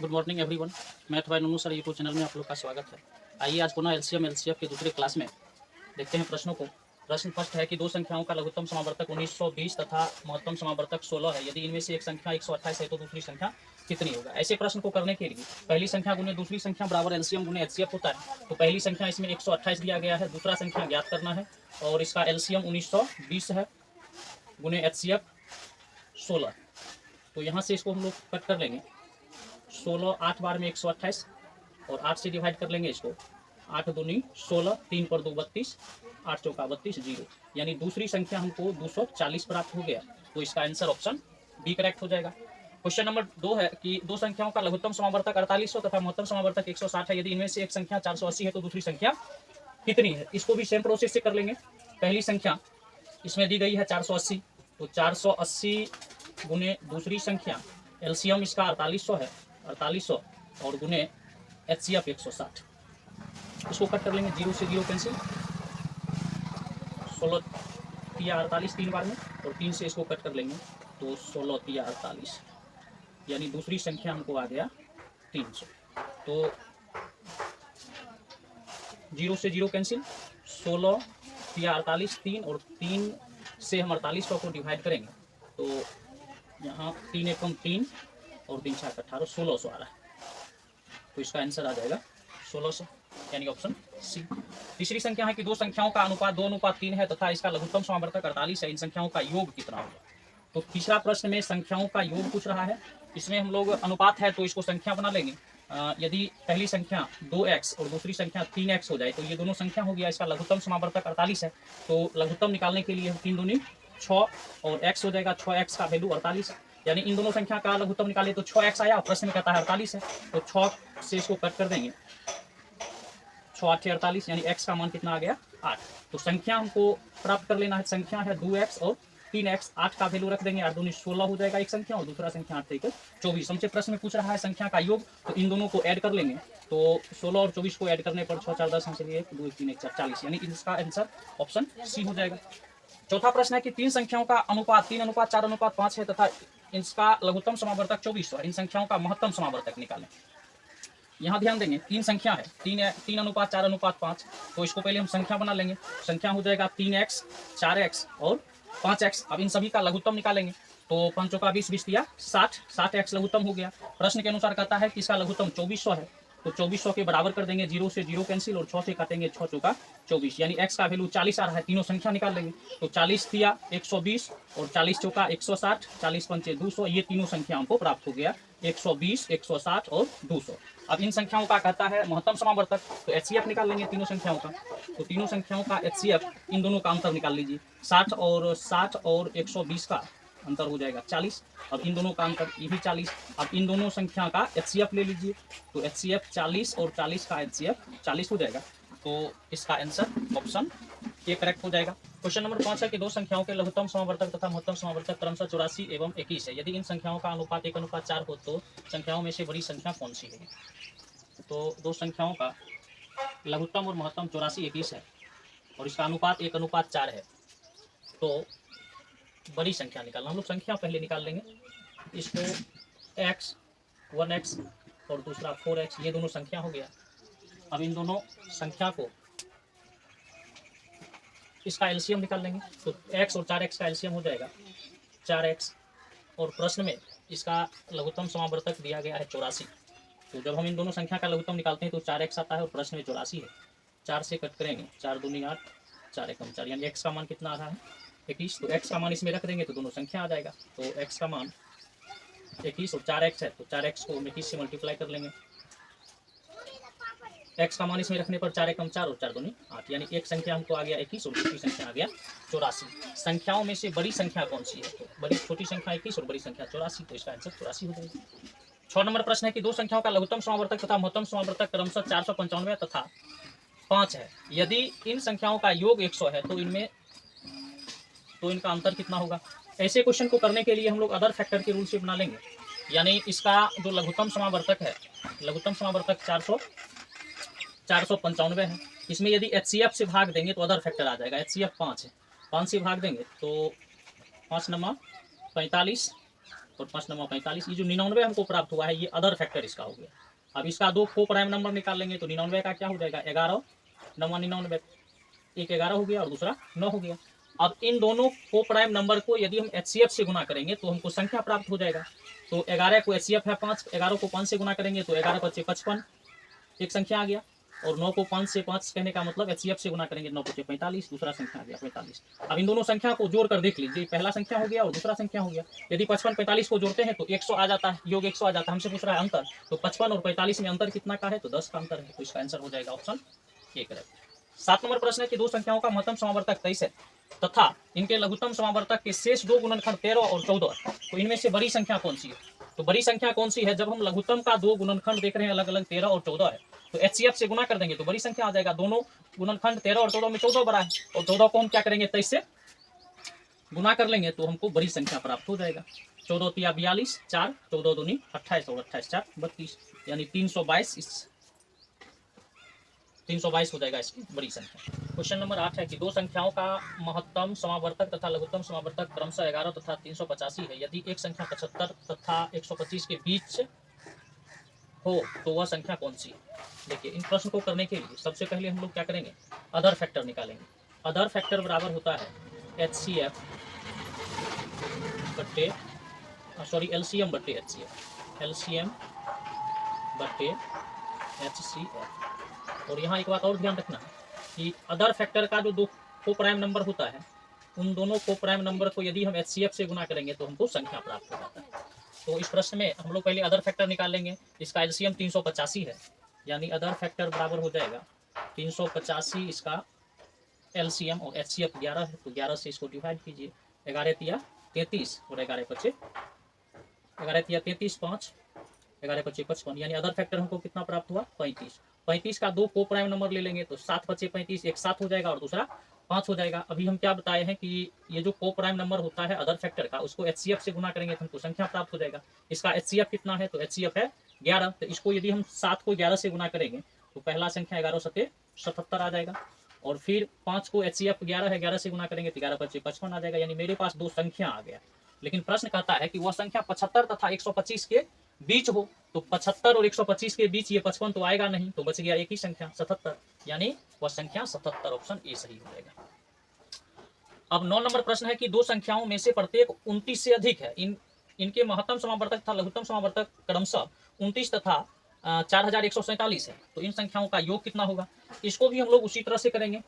Good morning everyone. Math by Nannu sir YouTube channel में आप लोग का स्वागत है। आइए आज पुनः एलसीएम एलसीएफ के दूसरे क्लास में देखते हैं प्रश्नों को। प्रश्न फर्स्ट है कि दो संख्याओं का लघुत्तम समावर्तक 1920 तथा महत्तम समावर्तक 16 है। यदि इनमें से एक संख्या 128 है तो दूसरी संख्या कितनी होगा। ऐसे प्रश्न को करने के लिए पहली संख्या गुने दूसरी संख्या बराबर एलसीएम गुने एचसीएफ होता है। तो पहली संख्या इसमें 128 दिया गया है, दूसरा संख्या ज्ञात करना है और इसका एलसीएम 1920 है गुने एचसीएफ 16। तो यहाँ से इसको हम लोग कट कर लेंगे। 16 8 बार में 128 और 8 से डिवाइड कर लेंगे इसको। 8 दूनी 16, 3 पर 2 32, 8 चौका 32, 0। यानी दूसरी संख्या हमको 240 प्राप्त हो गया। तो इसका आंसर ऑप्शन बी करेक्ट हो जाएगा। क्वेश्चन नंबर 2 है कि दो संख्याओं का लघुत्तम समावर्तक 4800 तथा महत्तम समावर्तक 160 है। यदि इनमें से एक संख्या 480 है तो दूसरी संख्या कितनी है। इसको भी सेम प्रोसेस से कर लेंगे। पहली संख्या इसमें दी गई है 480, तो 480 गुने दूसरी संख्या, एलसीएम इसका 4800 है, 4800 और गुने एचसीएफ 160। इसको कट कर लेंगे, 0 से 0 कैंसिल, 16 तिया 48 3 बार में और 3 से इसको कट कर लेंगे तो 16 तिया 48, यानी दूसरी संख्या हमको आ गया 300। तो 0 से 0 कैंसिल, 16 तिया 48 3 और 3 से हम 4800 को डिवाइड करेंगे तो यहाँ 3 एकम 3 और 3 छाक 18, 1600 आ रहा है। तो इसका आंसर आ जाएगा 1600, यानी ऑप्शन सी। तीसरी संख्या है कि दो संख्याओं का अनुपात 2:3 है तथा इसका लघुत्तम समावर्तक 48 है। इन संख्याओं का योग कितना होगा। तो तीसरा प्रश्न में संख्याओं का योग पूछ रहा है। इसमें हम लोग अनुपात है तो इसको संख्या बना लेंगे। यदि पहली संख्या 2x और दूसरी संख्या 3x हो जाए तो ये दोनों संख्या हो गया। इसका लघुत्तम समावर्तक 48 है, तो लघुत्तम निकालने के लिए हम 3 दूनी 6 और x हो जाएगा। 6x का वैल्यू 48 है, यानी इन दोनों संख्या का लघुत्तम निकाले तो 6x आया। प्रश्न में कहता है 48 है, तो 6 से इसको कट कर देंगे, 6 8 48, यानी x का मान कितना आ गया 8। तो संख्या हमको प्राप्त कर लेना है। संख्या है 2x और 3x, 8 का वैल्यू रख देंगे, 8 दूनी 16 हो जाएगा एक संख्या और दूसरा संख्या 8 3 24। हमसे प्रश्न में पूछ रहा है संख्या का योग, तो इन दोनों को ऐड कर लेंगे। तो 16 और 24 को ऐड करने पर 6 4 10 हमसे 1 2 3 1 4 40, यानी इसका आंसर ऑप्शन सी हो जाएगा। चौथा प्रश्न है कि तीन संख्याओं का अनुपात 3:4:5 है तथा इसका लघुत्तम समावर्तक 2400 है। इन संख्याओं का महत्तम समावर्तक निकालें। यहाँ ध्यान देंगे, तीन संख्या है, 3:4:5, तो इसको पहले हम संख्या बना लेंगे। संख्या हो जाएगा 3x 4x और 5x। अब इन सभी का लघुत्तम निकालेंगे तो 5 चौका 20 20 दिया 60, 60x लघुत्तम हो गया। प्रश्न के अनुसार कहता है कि इसका लघुत्तम 2400 है, तो 2400 के बराबर कर देंगे, 0 से 0 कैंसिल और 6 से काटेंगे, 6 चौका 24, यानी x का वैल्यू 40 आ रहा है। तीनों संख्या निकाल लेंगे तो 40 दिया 120 और 40 चौका 160, 40 पंचे 200, ये तीनों संख्या हमको प्राप्त हो गया 120 160 और 200। अब इन संख्याओं का कहता है महत्तम समावर्तक, तो एचसीएफ निकाल लेंगे तीनों संख्याओं का। तो तीनों संख्याओं का एचसीएफ, इन दोनों का अंतर निकाल लीजिए, 60 और 120 का अंतर हो जाएगा 40। अब इन दोनों का अंतर ये भी 40। अब इन दोनों संख्या का एचसीएफ ले लीजिए, तो एचसीएफ 40 और 40 का एचसीएफ 40 हो जाएगा। तो इसका आंसर ऑप्शन ए करेक्ट हो जाएगा। क्वेश्चन नंबर 5 है कि दो संख्याओं के लघुत्तम समावर्तक तथा महत्तम समावर्तक क्रमशः 84 एवं 21 है। यदि इन संख्याओं का अनुपात 1:4 हो तो संख्याओं में से बड़ी संख्या कौन सी है। तो दो संख्याओं का लघुत्तम और महत्तम 84 21 है और इसका अनुपात 1:4 है। तो बड़ी संख्या निकालना, हम लोग संख्या पहले निकाल लेंगे। इसको x 1x और दूसरा 4x, ये दोनों संख्या हो गया। अब इन दोनों संख्या को इसका एलसीएम निकाल लेंगे, तो x और 4x का एलसीएम हो जाएगा 4x और प्रश्न में इसका लघुत्तम समावर्तक दिया गया है 84। तो जब हम इन दोनों संख्या का लघुत्तम निकालते हैं तो 4x आता है और प्रश्न में 84 है। 4 से कट करेंगे, 4 दूनी 8, 4 एकम 4, यानी x का मान कितना आ रहा है 21। तो x का मान इसमें रख देंगे तो दोनों संख्या आ जाएगा। तो x का मान 21 और 4x है, तो 4x को 21 से मल्टीप्लाई कर लेंगे। x का मान इसमें रखने पर 4 एकम 4 और 4 दूनी 8, यानी एक संख्या हमको आ गया 21 और दूसरी संख्या आ गया 84। संख्याओं में से बड़ी संख्या कौन सी है। तो बड़ी छोटी संख्या 21 और बड़ी संख्या 84, तो इसका आंसर 84 हो जाएगा। 6 नंबर प्रश्न है कि दो संख्याओं का लघुत्तम समावर्तक तथा महत्तम समावर्तक क्रमशः 495 तथा 5 है। यदि इन संख्याओं का योग 100 है तो इनका अंतर कितना होगा। ऐसे क्वेश्चन को करने के लिए हम लोग अदर फैक्टर के रूल से बना लेंगे। यानी इसका जो लघुत्तम समावर्तक है, लघुत्तम समावर्तक 495 है। इसमें यदि एचसीएफ से भाग देंगे तो अदर फैक्टर आ जाएगा। एचसीएफ 5 है, 5 से भाग देंगे तो 5 नमा 45 और 5 9 45। ये जो 99 हमको प्राप्त हुआ है ये अदर फैक्टर इसका हो गया। अब इसका दो को प्राइम नंबर निकाल लेंगे तो 99 का क्या हो जाएगा 11 9 99, एक 11 हो गया और दूसरा 9 हो गया। अब इन दोनों को प्राइम नंबर को यदि हम HCF से गुना करेंगे तो हमको संख्या प्राप्त हो जाएगा। तो 11 को HCF है 5, 11 को 5 से गुना करेंगे तो 11 × 5 = 55, एक संख्या आ गया। और 9 को 5 से 5 कहने का मतलब HCF से गुना करेंगे 9 × 5 = 45, दूसरा संख्या आ गया 45। अब इन दोनों संख्या को जोड़कर देख लीजिए, पहला संख्या हो गया और दूसरा संख्या हो गया। यदि 55 45 को जोड़ते हैं तो 100 आ जाता है, योग 100 आ जाता है। हमसे पूछ रहा है अंतर, तो 55 और 45 में अंतर कितना का है तो 10 का अंतर है। तो इसका आंसर हो जाएगा ऑप्शन ए करेक्ट। 7 नंबर प्रश्न है कि दो संख्याओं का महत्तम समावर्तक 23 है तथा इनके लघुत्तम समावर्तक के शेष दो गुणनखंड 13 और 14, तो इनमें से बड़ी संख्या कौन सी है? तो बड़ी संख्या कौन सी है? जब हम लघुत्तम का दो गुणनखंड देख रहे हैं अलग अलग 13 और 14 है, तो HCF से गुना कर देंगे तो बड़ी संख्या आ जाएगा। दोनों गुणनखंड 13 और 14 में 14 बड़ा है और 14 को हम क्या करेंगे 23 से गुना कर लेंगे तो हमको बड़ी संख्या प्राप्त हो जाएगा। 14 × 42, 4, 14 दूनी 28 और 28 4 32, यानी 322 हो जाएगा इसकी बड़ी संख्या। क्वेश्चन नंबर 8 है कि दो संख्याओं का महत्तम समावर्तक तथा लघुत्तम समावर्तक क्रमशः 11 तथा 385 है। यदि एक संख्या 75 तथा 125 के बीच हो तो वह संख्या कौन सी है? देखिए इन प्रश्न को करने के लिए सबसे पहले हम लोग क्या करेंगे, अदर फैक्टर निकालेंगे। अदर फैक्टर बराबर होता है HCF बट्टे LCM बट्टे HCF, LCM बट्टे HCF। और यहाँ एक बात और ध्यान रखना कि अदर फैक्टर का जो दो को प्राइम नंबर होता है उन दोनों को प्राइम नंबर को यदि हम HCF से गुना करेंगे तो हमको संख्या प्राप्त हो जाता है। तो इस प्रश्न में हम लोग पहले अदर फैक्टर निकाल लेंगे। इसका LCM 385 है, यानी अदर फैक्टर बराबर हो जाएगा 385 इसका LCM और HCF 11 है, तो 11 से इसको डिवाइड कीजिए। 11 × 33 और 11 × 5, 11 × 33 5, 11 × 5 55, यानी अदर फैक्टर हमको कितना प्राप्त हुआ 35। 35 का दो को प्राइम नंबर ले लेंगे तो 7 × 5 = 35, एक 7 हो जाएगा और दूसरा 5 हो जाएगा। अभी हम क्या बताए हैं कि ये जो को प्राइम नंबर होता है अदर फैक्टर का उसको HCF से गुना करेंगे तो हमको संख्या प्राप्त हो जाएगा। इसका HCF कितना है तो HCF है 11, तो इसको यदि हम 7 को 11 से गुना करेंगे तो पहला संख्या 11 × 7 = 77 आ जाएगा। और फिर 5 को HCF 11 है, 11 से गुना करेंगे तो 11 × 5 = 55 आ जाएगा। यानी मेरे पास दो संख्या आ गया, लेकिन प्रश्न कहता है कि वह संख्या 75 तथा 125 के बीच हो। तो 75 और 125 के बीच ये 55 तो आएगा नहीं, तो बच गया एक ही संख्या 77, यानी वह संख्या 77, ऑप्शन ए सही हो जाएगा। अब 9 नंबर प्रश्न है कि दो संख्याओं में से प्रत्येक 29 से अधिक है। इनके महत्तम समावर्तक तथा लघुत्तम समावर्तक क्रमशः 29 तथा 4147 है। तो इन संख्याओं का योग कितना होगा? इसको भी हम लोग उसी तरह से करेंगे।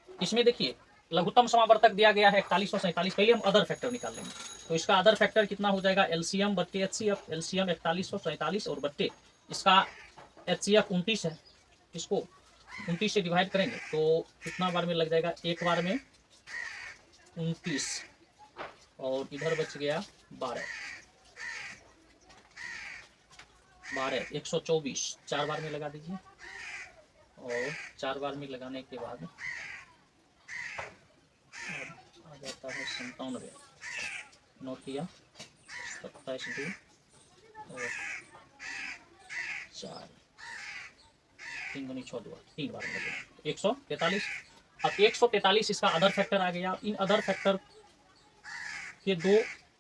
इसमें देखिए लघुत्तम समावर्तक दिया गया है 4147, पहले हम अदर फैक्टर निकाल लेंगे। तो इसका अदर फैक्टर कितना हो जाएगा LCM बट्टे HCF, LCM 4147 और बट्टे इसका HCF 29 है, इसको 29 से डिवाइड करेंगे तो कितना बार में लग जाएगा, एक बार में 29 और इधर बच गया 12 124, 4 बार में लगा दीजिए और 4 बार में लगाने के बाद आ जाता है 97, 9 × 27 2 और 4 3 दूनी 6 2 3 बार में लगेगा 143। अब 143 इसका अदर फैक्टर आ गया। इन अदर फैक्टर के दो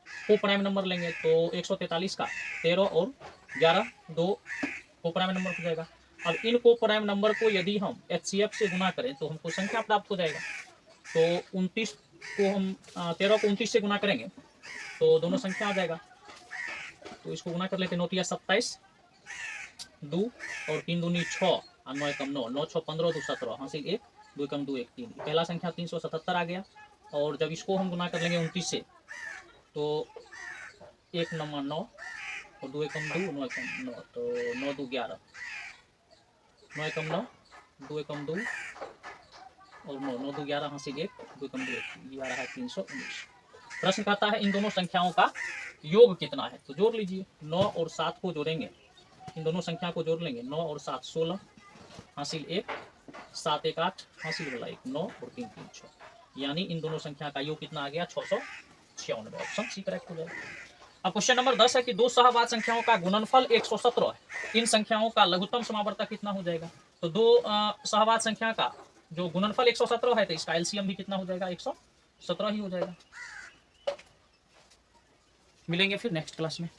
को प्राइम नंबर लेंगे तो 143 का 13 और 11 दो को प्राइम नंबर हो जाएगा। अब इन को प्राइम नंबर को यदि हम HCF से गुना करें तो हमको संख्या प्राप्त हो जाएगा। तो 29 को हम 13 को 29 से गुना करेंगे तो दोनों संख्या आ जाएगा। तो इसको गुना कर लेते, 9 × 27 2 और 3 दूनी 6 और 9 × 9, 9 × 6 15 2 17, हासिल 1 2 × 2 1 3, पहला संख्या 377 आ गया। और जब इसको हम गुना कर लेंगे 29 से तो 1 9 9 और 2 × 2 9 × 9, तो 9 2 11, 9 × 9 2 × 2 और 9 9 2 11, हासिल 1 2 × 2 1, ये आ रहा है 319। प्रश्न कहता है इन दोनों संख्याओं का योग कितना है? तो जोड़ लीजिए, 9 और 7 को जोड़ेंगे, इन दोनों संख्या को जोड़ लेंगे, 9 और 7 16, हासिल 1 7 1 8, हासिल वाला 1 9 और 3 3 6, यानी इन दोनों संख्या का योग कितना आ गया 696, ऑप्शन सी करेक्ट हो जाएगा। अब क्वेश्चन नंबर 10 है कि दो सहवाद संख्याओं का गुणनफल 117 है। इन संख्याओं का लघुत्तम समावर्तक कितना हो जाएगा? तो दो सहवाद संख्या का जो गुणनफल 117 है तो इसका LCM भी कितना हो जाएगा 117 ही हो जाएगा। मिलेंगे फिर नेक्स्ट क्लास में।